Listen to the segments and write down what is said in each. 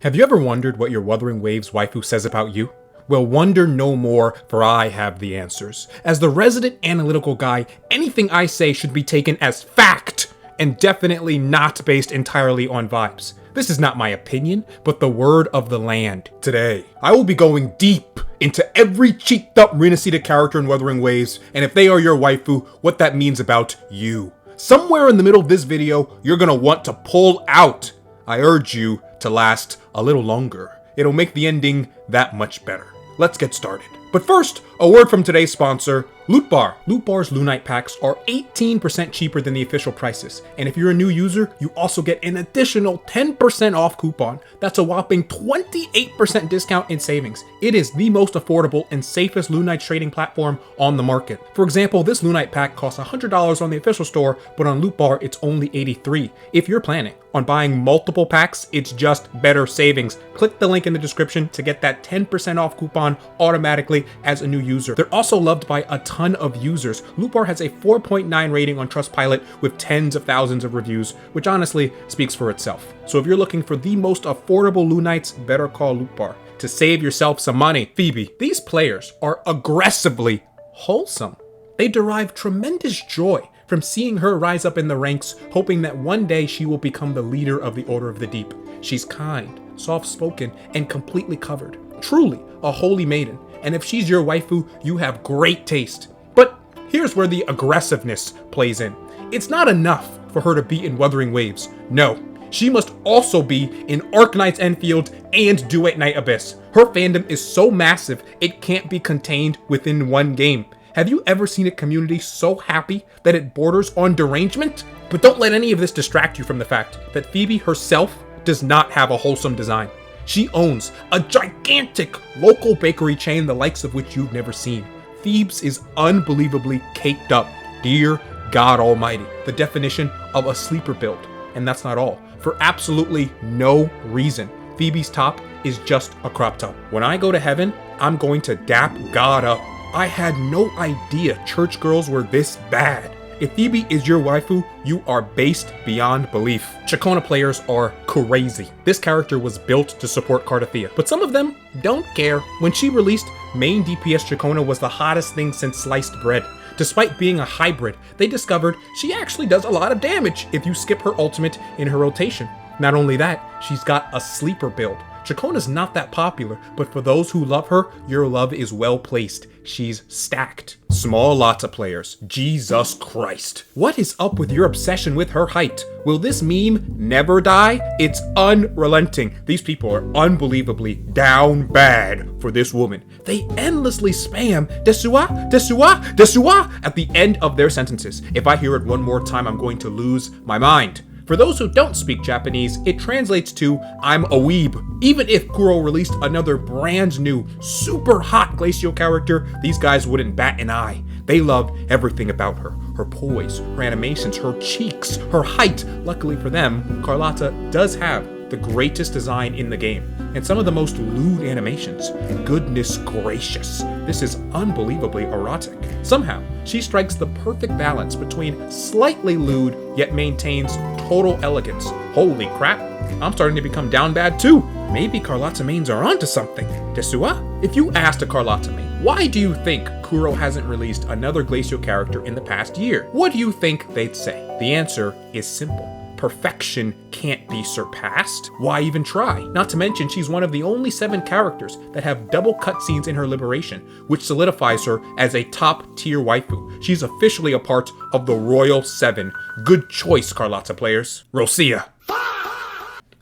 Have you ever wondered what your Wuthering Waves waifu says about you? Well, wonder no more, for I have the answers. As the resident analytical guy, anything I say should be taken as fact, and definitely not based entirely on vibes. This is not my opinion, but the word of the land. Today, I will be going deep into every cheeked up rinascita character in Wuthering Waves, and if they are your waifu, what that means about you. Somewhere in the middle of this video, you're gonna want to pull out. I urge you to last a little longer. It'll make the ending that much better. Let's get started. But first, a word from today's sponsor, Loot Bar. Loot Bar's Lunite packs are 18% cheaper than the official prices. And if you're a new user, you also get an additional 10% off coupon. That's a whopping 28% discount in savings. It is the most affordable and safest Lunite trading platform on the market. For example, this Lunite pack costs $100 on the official store, but on Loot Bar, it's only $83. If you're planning on buying multiple packs, it's just better savings. Click the link in the description to get that 10% off coupon automatically as a new user. They're also loved by a ton of users. Loot Bar has a 4.9 rating on Trustpilot with tens of thousands of reviews, which honestly speaks for itself. So if you're looking for the most affordable Lunites, better call Loot Bar to save yourself some money. Phoebe, these players are aggressively wholesome. They derive tremendous joy from seeing her rise up in the ranks, hoping that one day she will become the leader of the Order of the Deep. She's kind, soft-spoken, and completely covered. Truly a holy maiden. And if she's your waifu, you have great taste. But here's where the aggressiveness plays in. It's not enough for her to be in Wuthering Waves. No, she must also be in Arknight's Enfield and Duet Night Abyss. Her fandom is so massive, it can't be contained within one game. Have you ever seen a community so happy that it borders on derangement? But don't let any of this distract you from the fact that Phoebe herself does not have a wholesome design. She owns a gigantic local bakery chain the likes of which you've never seen. Phoebe's is unbelievably caked up. Dear God Almighty, the definition of a sleeper build. And that's not all. For absolutely no reason, Phoebe's top is just a crop top. When I go to heaven, I'm going to dap God up. I had no idea church girls were this bad. If Phoebe is your waifu, you are based beyond belief. Chakona players are crazy. This character was built to support Cardathea, but some of them don't care. When she released, main DPS Chakona was the hottest thing since sliced bread. Despite being a hybrid, they discovered she actually does a lot of damage if you skip her ultimate in her rotation. Not only that, she's got a sleeper build. Chakona's not that popular, but for those who love her, your love is well placed. She's stacked. Small lots of players. Jesus Christ. What is up with your obsession with her height? Will this meme never die? It's unrelenting. These people are unbelievably down bad for this woman. They endlessly spam Desua, Desua, Desua at the end of their sentences. If I hear it one more time, I'm going to lose my mind. For those who don't speak Japanese, it translates to, I'm a weeb. Even if Kuro released another brand new, super hot glacial character, these guys wouldn't bat an eye. They love everything about her. Her poise, her animations, her cheeks, her height. Luckily for them, Carlotta does have the greatest design in the game, and some of the most lewd animations. Goodness gracious, this is unbelievably erotic. Somehow, she strikes the perfect balance between slightly lewd, yet maintains total elegance. Holy crap, I'm starting to become down bad too. Maybe Carlotta mains are onto something. Desua? If you asked a Carlotta main, why do you think Kuro hasn't released another glacial character in the past year? What do you think they'd say? The answer is simple. Perfection can't be surpassed. Why even try? Not to mention, she's one of the only 7 characters that have double cutscenes in her liberation, which solidifies her as a top tier waifu. She's officially a part of the Royal 7. Good choice, Carlotta players. Rosia.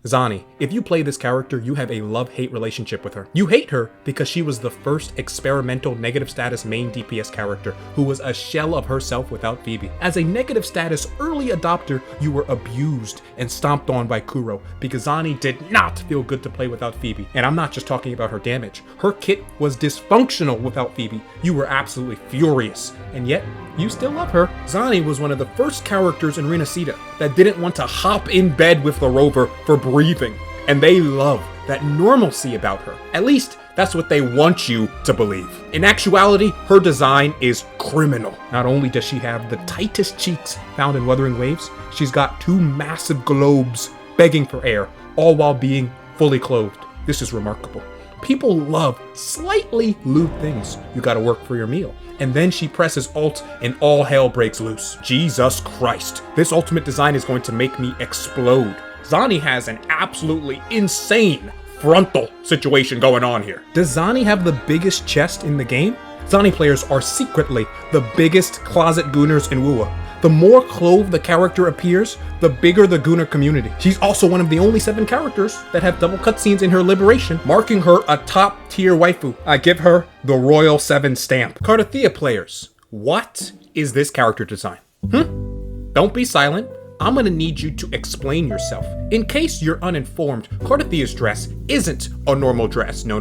Zani, if you play this character, you have a love-hate relationship with her. You hate her because she was the first experimental negative status main DPS character who was a shell of herself without Phoebe. As a negative status early adopter, you were abused and stomped on by Kuro because Zani did not feel good to play without Phoebe. And I'm not just talking about her damage. Her kit was dysfunctional without Phoebe. You were absolutely furious. And yet, you still love her. Zani was one of the first characters in rinascita that didn't want to hop in bed with the rover for breathing. And they love that normalcy about her. At least, that's what they want you to believe. In actuality, her design is criminal. Not only does she have the tightest cheeks found in Wuthering Waves, she's got 2 massive globes begging for air, all while being fully clothed. This is remarkable. People love slightly lewd things. You gotta work for your meal. And then she presses Alt and all hell breaks loose. Jesus Christ. This ultimate design is going to make me explode. Zani has an absolutely insane frontal situation going on here. Does Zani have the biggest chest in the game? Zani players are secretly the biggest closet gooners in WuWa. The more clothed the character appears, the bigger the gooner community. She's also one of the only 7 characters that have double cutscenes in her liberation, marking her a top tier waifu. I give her the Royal 7 stamp. Cardathea players, what is this character design? Don't be silent. I'm gonna need you to explain yourself. In case you're uninformed, Cardathea's dress isn't a normal dress. No.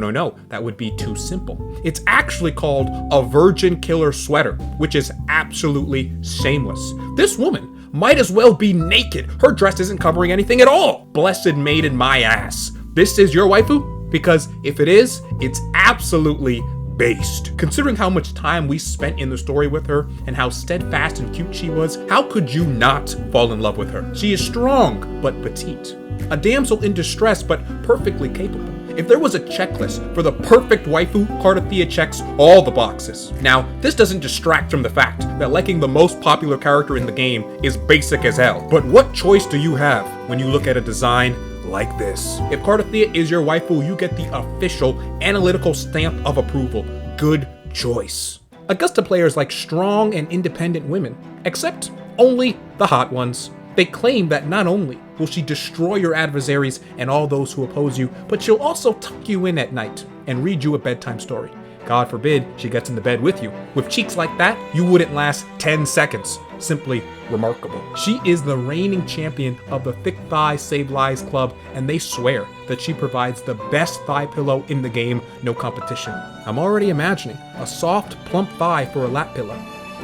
That would be too simple. It's actually called a virgin killer sweater, which is absolutely shameless. This woman might as well be naked. Her dress isn't covering anything at all. Blessed maiden my ass. This is your waifu? Because if it is, it's absolutely based. Considering how much time we spent in the story with her and how steadfast and cute she was, how could you not fall in love with her? She is strong, but petite. A damsel in distress, but perfectly capable. If there was a checklist for the perfect waifu, Cardathea checks all the boxes. Now, this doesn't distract from the fact that liking the most popular character in the game is basic as hell. But what choice do you have when you look at a design like this? If Cardathea is your waifu, you get the official analytical stamp of approval. Good choice. Augusta players like strong and independent women, except only the hot ones. They claim that not only will she destroy your adversaries and all those who oppose you, but she'll also tuck you in at night and read you a bedtime story. God forbid she gets in the bed with you. With cheeks like that, you wouldn't last 10 seconds. Simply remarkable. She is the reigning champion of the Thick Thigh Save Lives Club, and they swear that she provides the best thigh pillow in the game, no competition. I'm already imagining a soft, plump thigh for a lap pillow.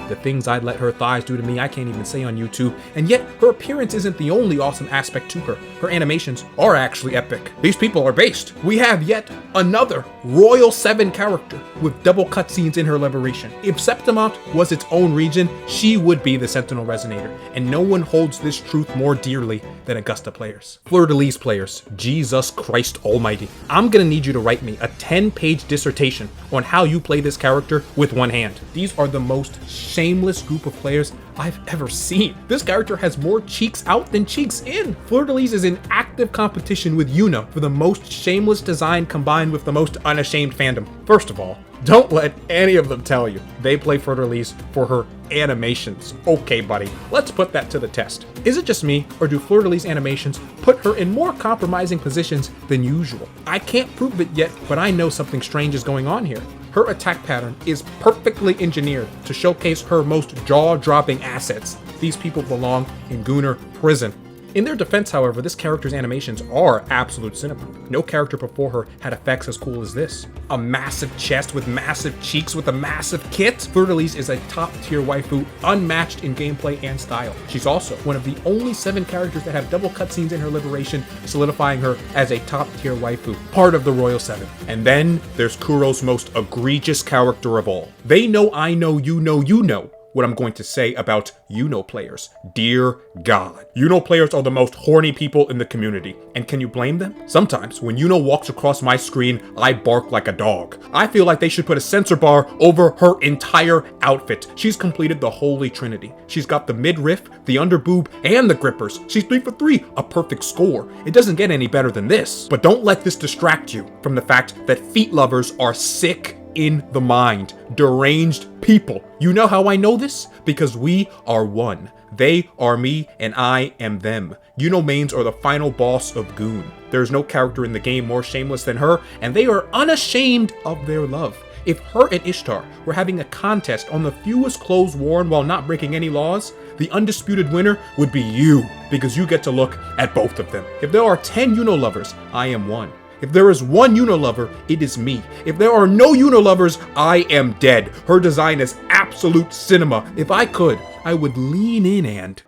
The things I'd let her thighs do to me, I can't even say on YouTube. And yet, her appearance isn't the only awesome aspect to her. Her animations are actually epic. These people are based. We have yet another Royal 7 character with double cutscenes in her liberation. If Septimont was its own region, she would be the Sentinel Resonator. And no one holds this truth more dearly than Augusta players. Fleur-de-Lis players, Jesus Christ almighty. I'm gonna need you to write me a 10-page dissertation on how you play this character with one hand. These are the most shameless group of players I've ever seen. This character has more cheeks out than cheeks in. Fleur-de-Lis is in active competition with Yuna for the most shameless design combined with the most unashamed fandom. First of all, don't let any of them tell you they play Fleur-de-Lis for her animations. Okay, buddy, let's put that to the test. Is it just me, or do Fleur-de-Lis animations put her in more compromising positions than usual? I can't prove it yet, but I know something strange is going on here. Her attack pattern is perfectly engineered to showcase her most jaw-dropping assets. These people belong in Gooner prison. In their defense, however, this character's animations are absolute cinema. No character before her had effects as cool as this. A massive chest with massive cheeks with a massive kit. Fleur-de-Lis is a top-tier waifu, unmatched in gameplay and style. She's also one of the only 7 characters that have double cutscenes in her liberation, solidifying her as a top-tier waifu, part of the Royal 7. And then there's Kuro's most egregious character of all. They know I know you know what I'm going to say about Yuno players. Dear God. Yuno players are the most horny people in the community. And can you blame them? Sometimes, when Yuno walks across my screen, I bark like a dog. I feel like they should put a censor bar over her entire outfit. She's completed the holy trinity. She's got the midriff, the underboob, and the grippers. She's 3 for 3, a perfect score. It doesn't get any better than this. But don't let this distract you from the fact that feet lovers are sick in the mind, deranged people. You know how I know this? Because we are one. They are me and I am them. Yuno mains are the final boss of Goon. There's no character in the game more shameless than her, and they are unashamed of their love. If her and Ishtar were having a contest on the fewest clothes worn while not breaking any laws, the undisputed winner would be you, because you get to look at both of them. If there are 10 Yuno lovers, I am one. If there is one Yuno lover, it is me. If there are no Yuno lovers, I am dead. Her design is absolute cinema. If I could, I would lean in and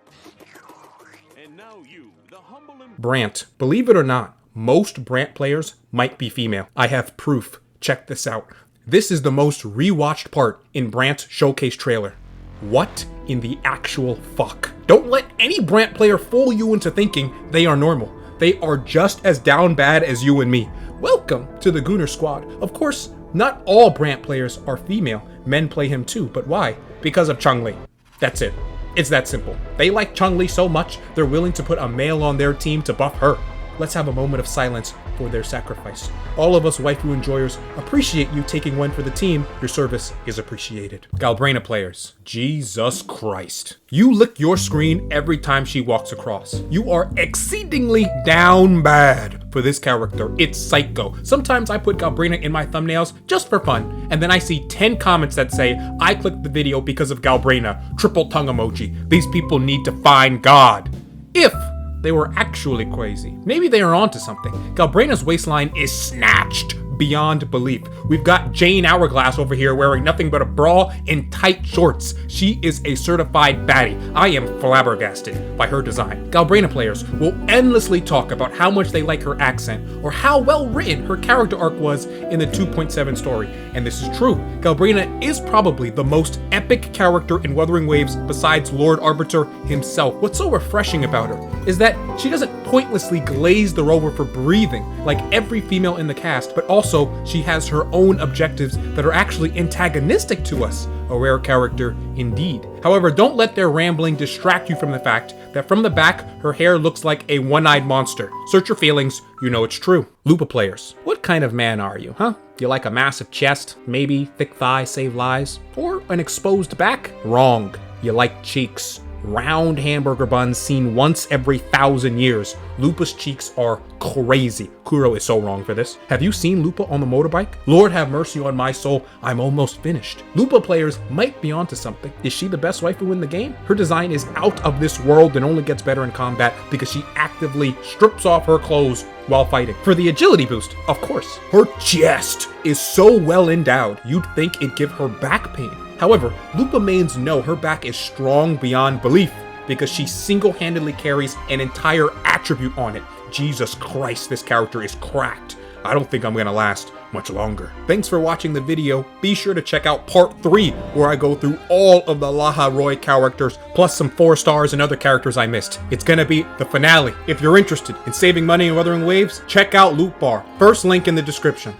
now you, the humble Brant. Believe it or not, most Brant players might be female. I have proof. Check this out. This is the most rewatched part in Brant's showcase trailer. What in the actual fuck? Don't let any Brant player fool you into thinking they are normal. They are just as down bad as you and me. Welcome to the Gooner Squad. Of course, not all Brant players are female. Men play him too, but why? Because of Chun-Li. That's it. It's that simple. They like Chun-Li so much, they're willing to put a male on their team to buff her. Let's have a moment of silence for their sacrifice. All of us waifu enjoyers appreciate you taking one for the team. Your service is appreciated. Galbrina players, Jesus Christ. You lick your screen every time she walks across. You are exceedingly down bad for this character. It's psycho. Sometimes I put Galbrina in my thumbnails just for fun, and then I see 10 comments that say, I clicked the video because of Galbrina, triple tongue emoji. These people need to find God. If they were actually crazy. Maybe they are onto something. Galbrina's waistline is snatched beyond belief. We've got Jane Hourglass over here wearing nothing but a bra and tight shorts. She is a certified baddie. I am flabbergasted by her design. Galbrina players will endlessly talk about how much they like her accent or how well written her character arc was in the 2.7 story. And this is true. Galbrina is probably the most epic character in Wuthering Waves besides Lord Arbiter himself. What's so refreshing about her is that she doesn't pointlessly glaze the rover for breathing like every female in the cast, but also she has her own objectives that are actually antagonistic to us. A rare character indeed. However, don't let their rambling distract you from the fact that from the back, her hair looks like a one-eyed monster. Search your feelings, you know it's true. Lupa players, what kind of man are you, huh? You like a massive chest, maybe thick thighs save lies, or an exposed back? Wrong. You like cheeks. Round hamburger buns seen once every 1,000 years. Lupa's cheeks are crazy. Kuro is so wrong for this. Have you seen Lupa on the motorbike? Lord have mercy on my soul, I'm almost finished. Lupa players might be onto something. Is she the best waifu in the game? Her design is out of this world and only gets better in combat because she actively strips off her clothes while fighting. For the agility boost, of course. Her chest is so well endowed, you'd think it'd give her back pain. However, Lupa mains know her back is strong beyond belief because she single-handedly carries an entire attribute on it. Jesus Christ, this character is cracked. I don't think I'm gonna last much longer. Thanks for watching the video. Be sure to check out part 3 where I go through all of the Laha Roy characters plus some 4 stars and other characters I missed. It's gonna be the finale. If you're interested in saving money in Wuthering Waves, check out Loot Bar. First link in the description.